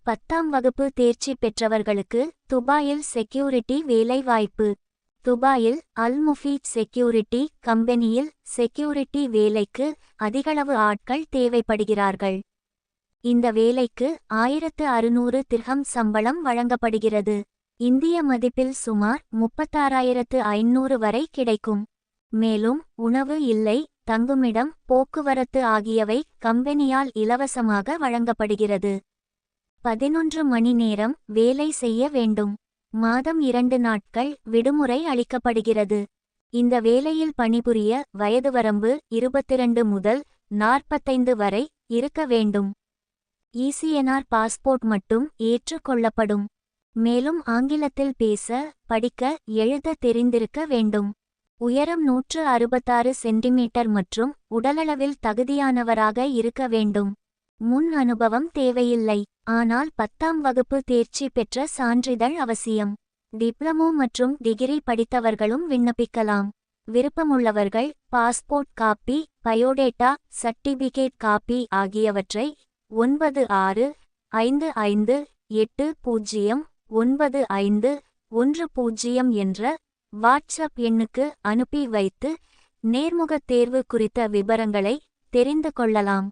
10ஆம் வகுப்பு தேர்ச்சி பெற்றவர்களுக்கு துபாயில் செக்யூரிட்டி வேலைவாய்ப்பு. துபாயில் அல் முஃபீத் செக்யூரிட்டி கம்பெனியில் செக்யூரிட்டி வேலைக்கு அதிகளவு ஆட்கள் தேவைப்படுகிறார்கள். இந்த வேலைக்கு 1600 திர்ஹம் சம்பளம் வழங்கப்படுகிறது. இந்திய மதிப்பில் சுமார் 36,500 வரை கிடைக்கும். மேலும் உணவு இல்லை, தங்குமிடம், போக்குவரத்து ஆகியவை கம்பெனியால் இலவசமாக வழங்கப்படுகிறது. 11 மணி நேரம் வேலை செய்ய வேண்டும். மாதம் 2 நாட்கள் விடுமுறை அளிக்கப்படுகிறது. இந்த வேலையில் பணிபுரிய வயது வரம்பு 22 முதல் 45 வரை இருக்க வேண்டும். ஈசிஎன்ஆர் பாஸ்போர்ட் மட்டும் ஏற்றுக்கொள்ளப்படும். மேலும் ஆங்கிலத்தில் பேச, படிக்க, எழுத தெரிந்திருக்க வேண்டும். உயரம் 166 சென்டிமீட்டர் மற்றும் உடலளவில் தகுதியானவராக இருக்க வேண்டும். முன் அனுபவம் தேவையில்லை. ஆனால் 10ஆம் வகுப்பு தேர்ச்சி பெற்ற சான்றிதழ் அவசியம். டிப்ளமோ மற்றும் டிகிரி படித்தவர்களும் விண்ணப்பிக்கலாம். விருப்பமுள்ளவர்கள் passport copy, biodata, certificate copy ஆகியவற்றை 9655809510 என்ற வாட்ஸ்அப் எண்ணுக்கு அனுப்பி வைத்து நேர்முகத் தேர்வு குறித்த விபரங்களை தெரிந்து கொள்ளலாம்.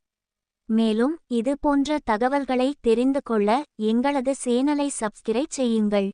மேலும் இது போன்ற தகவல்களை தெரிந்து கொள்ள எங்களது சேனலை சப்ஸ்கிரைப் செய்யுங்கள்.